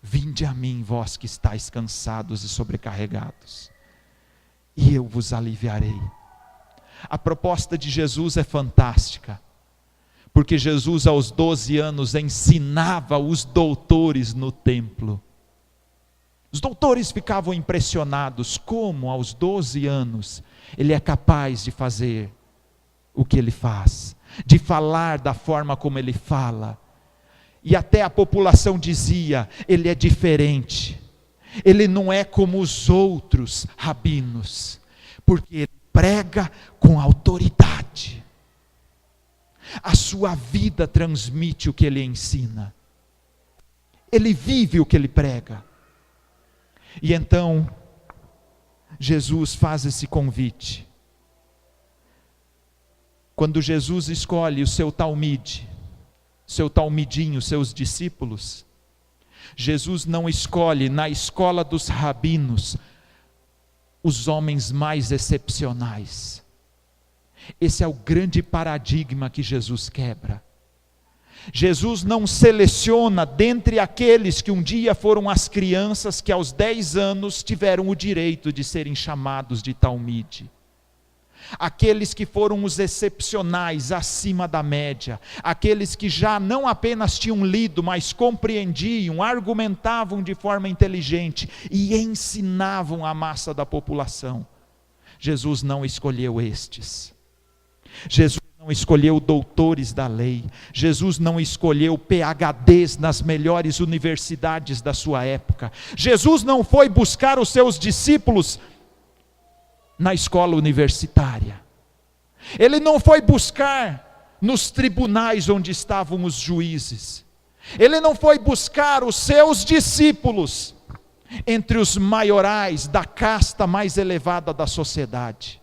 vinde a mim, vós que estáis cansados e sobrecarregados, e eu vos aliviarei. A proposta de Jesus é fantástica, porque Jesus aos 12 anos ensinava os doutores no templo. Os doutores ficavam impressionados como aos 12 anos ele é capaz de fazer o que ele faz, de falar da forma como ele fala. E até a população dizia: ele é diferente, ele não é como os outros rabinos, porque ele prega com autoridade, a sua vida transmite o que ele ensina, ele vive o que ele prega. E então Jesus faz esse convite. Quando Jesus escolhe o seu talmide, seu talmidinho, seus discípulos, Jesus não escolhe na escola dos rabinos os homens mais excepcionais. Esse é o grande paradigma que Jesus quebra. Jesus não seleciona dentre aqueles que um dia foram as crianças que aos 10 anos tiveram o direito de serem chamados de talmide. Aqueles que foram os excepcionais, acima da média, aqueles que já não apenas tinham lido, mas compreendiam, argumentavam de forma inteligente e ensinavam a massa da população. Jesus não escolheu estes. Jesus não escolheu doutores da lei. Jesus não escolheu PhDs nas melhores universidades da sua época. Jesus não foi buscar os seus discípulos na escola universitária. Ele não foi buscar nos tribunais onde estavam os juízes. Ele não foi buscar os seus discípulos entre os maiorais da casta mais elevada da sociedade.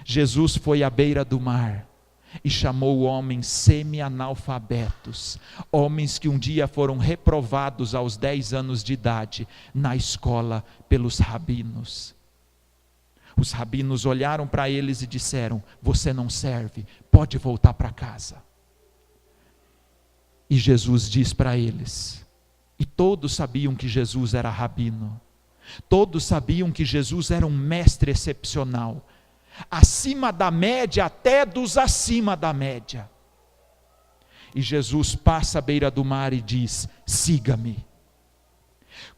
Jesus foi à beira do mar e chamou homens semi-analfabetos, homens que um dia foram reprovados aos 10 anos de idade na escola pelos rabinos. Os rabinos olharam para eles e disseram: você não serve, pode voltar para casa. E Jesus diz para eles, e todos sabiam que Jesus era rabino, todos sabiam que Jesus era um mestre excepcional, acima da média até dos acima da média. E Jesus passa à beira do mar e diz: siga-me.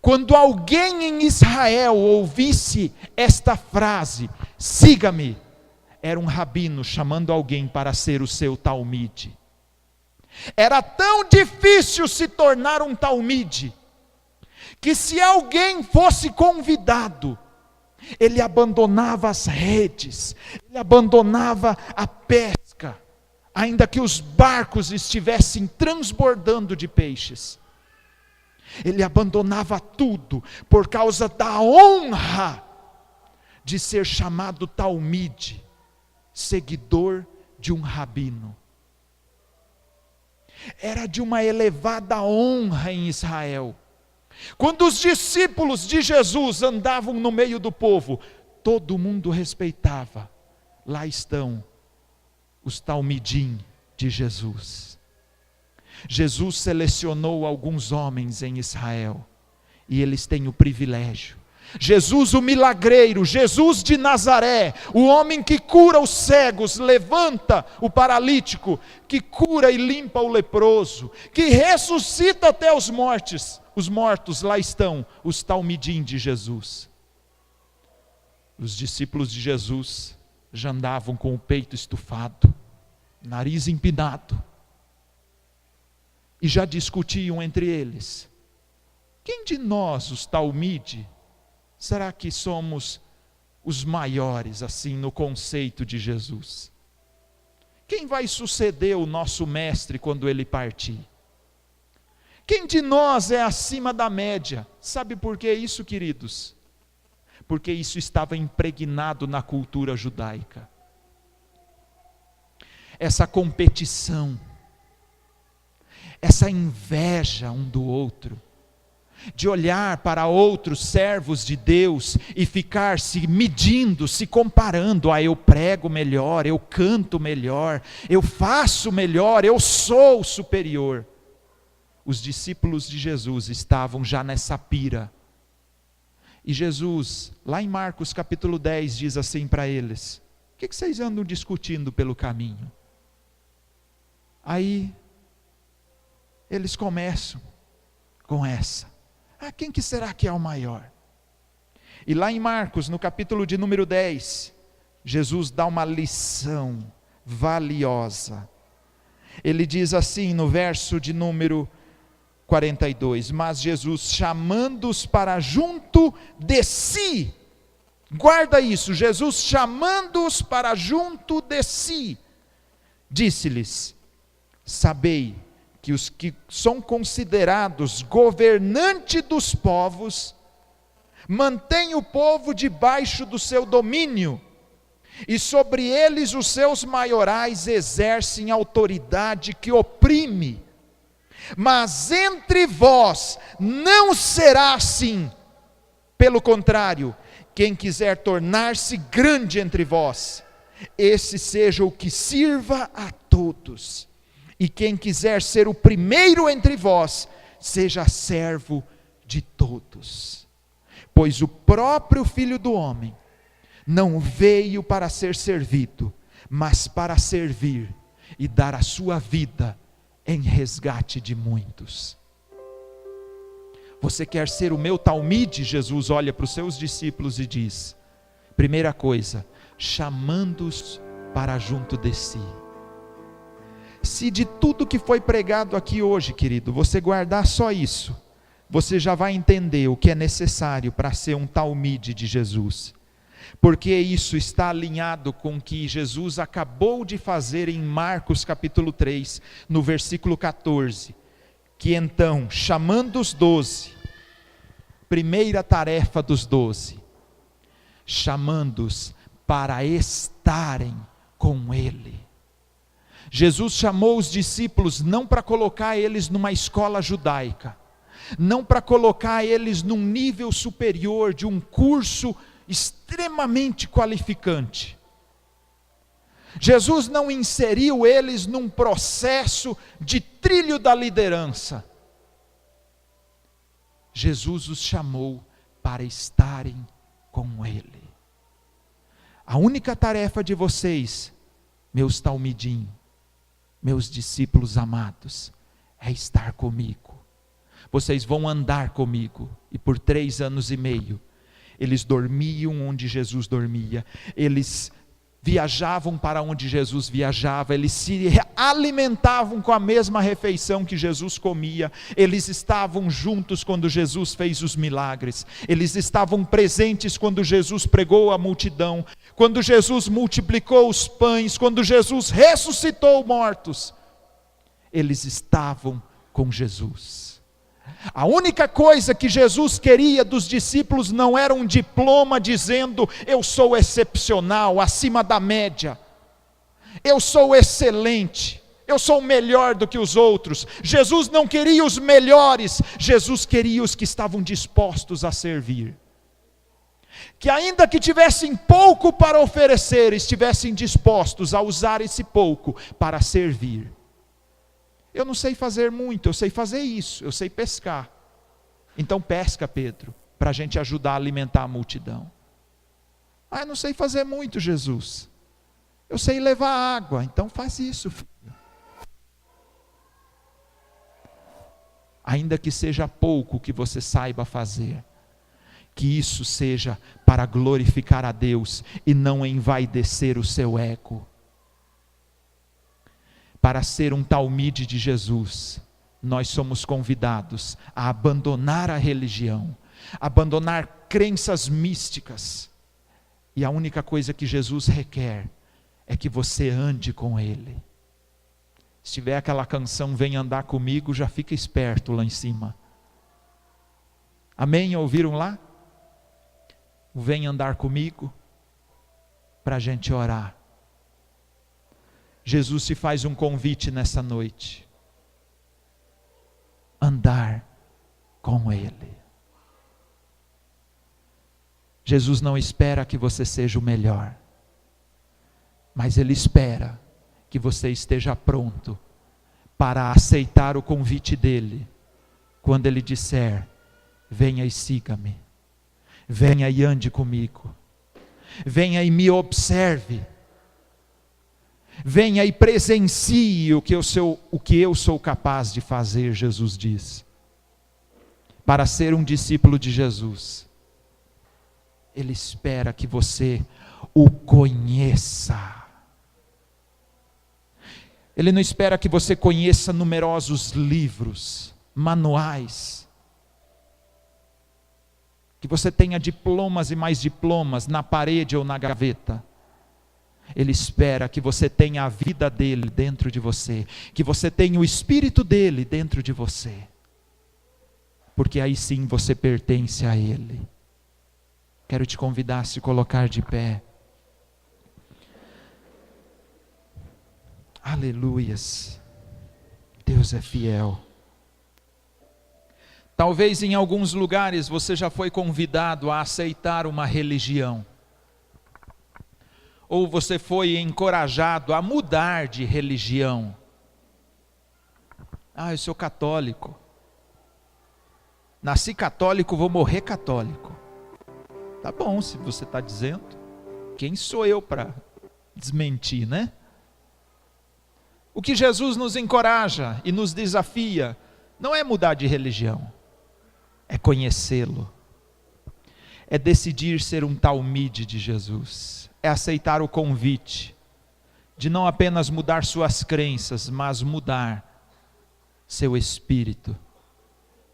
Quando alguém em Israel ouvisse esta frase, siga-me, era um rabino chamando alguém para ser o seu talmide. Era tão difícil se tornar um talmide, que se alguém fosse convidado, ele abandonava as redes, ele abandonava a pesca, ainda que os barcos estivessem transbordando de peixes. Ele abandonava tudo, por causa da honra de ser chamado talmide, seguidor de um rabino. Era de uma elevada honra em Israel. Quando os discípulos de Jesus andavam no meio do povo, todo mundo respeitava. Lá estão os talmidim de Jesus. Jesus selecionou alguns homens em Israel, e eles têm o privilégio. Jesus o milagreiro, Jesus de Nazaré, o homem que cura os cegos, levanta o paralítico, que cura e limpa o leproso, que ressuscita até os mortos, lá estão os talmidim de Jesus. Os discípulos de Jesus já andavam com o peito estufado, nariz empinado, e já discutiam entre eles: quem de nós, os talmide, será que somos os maiores, assim, no conceito de Jesus? Quem vai suceder o nosso mestre quando ele partir? Quem de nós é acima da média? Sabe por que isso, queridos? Porque isso estava impregnado na cultura judaica. Essa competição, essa inveja um do outro, de olhar para outros servos de Deus e ficar se medindo, se comparando: eu prego melhor, eu canto melhor, eu faço melhor, eu sou superior. Os discípulos de Jesus estavam já nessa pira. E Jesus, lá em Marcos capítulo 10, diz assim para eles: o que vocês andam discutindo pelo caminho? Aí, eles começam com essa: quem que será que é o maior? E lá em Marcos, no capítulo de número 10, Jesus dá uma lição valiosa. Ele diz assim no verso de número 42, mas Jesus, chamando-os para junto de si, guarda isso, Jesus chamando-os para junto de si, disse-lhes: sabei que os que são considerados governantes dos povos, mantêm o povo debaixo do seu domínio, e sobre eles os seus maiorais exercem autoridade que oprime. Mas entre vós não será assim. Pelo contrário, quem quiser tornar-se grande entre vós, esse seja o que sirva a todos. E quem quiser ser o primeiro entre vós, seja servo de todos. Pois o próprio Filho do Homem não veio para ser servido, mas para servir e dar a sua vida em resgate de muitos. Você quer ser o meu talmide? Jesus olha para os seus discípulos e diz: primeira coisa, chamando-os para junto de si. Se de tudo que foi pregado aqui hoje, querido, você guardar só isso, você já vai entender o que é necessário para ser um talmide de Jesus. Porque isso está alinhado com o que Jesus acabou de fazer em Marcos capítulo 3, no versículo 14, que então, chamando os 12, primeira tarefa dos 12, chamando-os para estarem com Ele. Jesus chamou os discípulos não para colocar eles numa escola judaica, não para colocar eles num nível superior de um curso extremamente qualificante. Jesus não inseriu eles num processo de trilho da liderança. Jesus os chamou para estarem com Ele. A única tarefa de vocês, meus talmidim, meus discípulos amados, é estar comigo. vocês vão andar comigo. E por 3 anos e meio, eles dormiam onde Jesus dormia, eles viajavam para onde Jesus viajava, eles se alimentavam com a mesma refeição que Jesus comia, eles estavam juntos quando Jesus fez os milagres, eles estavam presentes quando Jesus pregou a multidão, quando Jesus multiplicou os pães, quando Jesus ressuscitou mortos, eles estavam com Jesus. A única coisa que Jesus queria dos discípulos não era um diploma dizendo: eu sou excepcional, acima da média, eu sou excelente, eu sou melhor do que os outros. Jesus não queria os melhores, Jesus queria os que estavam dispostos a servir, que ainda que tivessem pouco para oferecer, estivessem dispostos a usar esse pouco para servir. Eu não sei fazer muito, eu sei fazer isso, eu sei pescar. Então pesca, Pedro, para a gente ajudar a alimentar a multidão. Ah, eu não sei fazer muito, Jesus. Eu sei levar água, então faz isso, filho. Ainda que seja pouco que você saiba fazer, que isso seja para glorificar a Deus e não envaidecer o seu ego. Para ser um talmide de Jesus, nós somos convidados a abandonar a religião, abandonar crenças místicas, e a única coisa que Jesus requer é que você ande com Ele. Se tiver aquela canção "Vem andar comigo", já fica esperto lá em cima. Amém? Ouviram lá? O "Vem andar comigo", para a gente orar. Jesus te faz um convite nessa noite: andar com Ele. Jesus não espera que você seja o melhor, mas Ele espera que você esteja pronto para aceitar o convite dEle, quando Ele disser: venha e siga-me, venha e ande comigo, venha e me observe, venha e presencie o que eu sou capaz de fazer. Jesus diz. Para ser um discípulo de Jesus, Ele espera que você o conheça. Ele não espera que você conheça numerosos livros, manuais, que você tenha diplomas e mais diplomas na parede ou na gaveta. Ele espera que você tenha a vida dele dentro de você, que você tenha o Espírito dele dentro de você, porque aí sim você pertence a Ele. Quero te convidar a se colocar de pé. Aleluias. Deus é fiel. Talvez em alguns lugares você já foi convidado a aceitar uma religião, ou você foi encorajado a mudar de religião. Ah, eu sou católico. Nasci católico, vou morrer católico. Tá bom, se você está dizendo. Quem sou eu para desmentir, né? O que Jesus nos encoraja e nos desafia não é mudar de religião, é conhecê-lo, é decidir ser um talmide de Jesus, é aceitar o convite de não apenas mudar suas crenças, mas mudar seu espírito,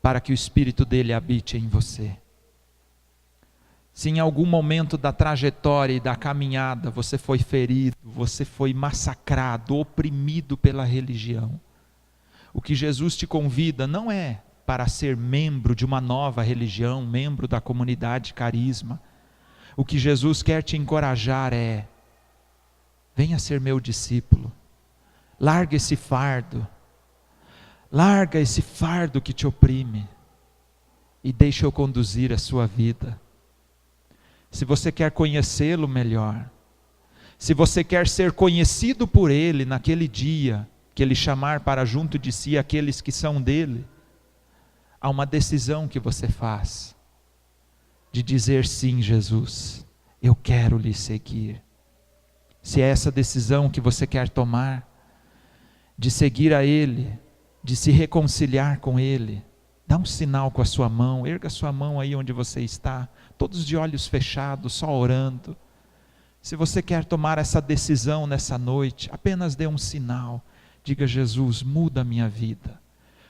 para que o Espírito dele habite em você. Se em algum momento da trajetória e da caminhada você foi ferido, você foi massacrado, oprimido pela religião, o que Jesus te convida não é para ser membro de uma nova religião, membro da comunidade Carisma. O que Jesus quer te encorajar é: venha ser meu discípulo, larga esse fardo, larga esse fardo que te oprime e deixa eu conduzir a sua vida. Se você quer conhecê-lo melhor, se você quer ser conhecido por Ele naquele dia que Ele chamar para junto de si aqueles que são dele, há uma decisão que você faz, de dizer: sim, Jesus, eu quero lhe seguir. Se é essa decisão que você quer tomar, de seguir a Ele, de se reconciliar com Ele, Dá um sinal com a sua mão, erga a sua mão aí onde você está, todos de olhos fechados, só orando. Se você quer tomar essa decisão nessa noite, apenas dê um sinal. Diga: Jesus, muda a minha vida,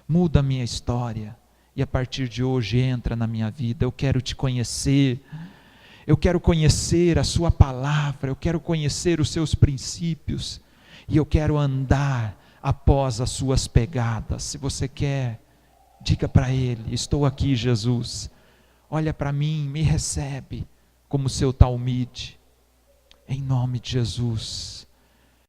muda a minha história, e a partir de hoje entra na minha vida. Eu quero te conhecer, eu quero conhecer a sua palavra, eu quero conhecer os seus princípios, e eu quero andar após as suas pegadas. Se você quer, diga para Ele: estou aqui, Jesus, olha para mim, me recebe como seu talmide, em nome de Jesus.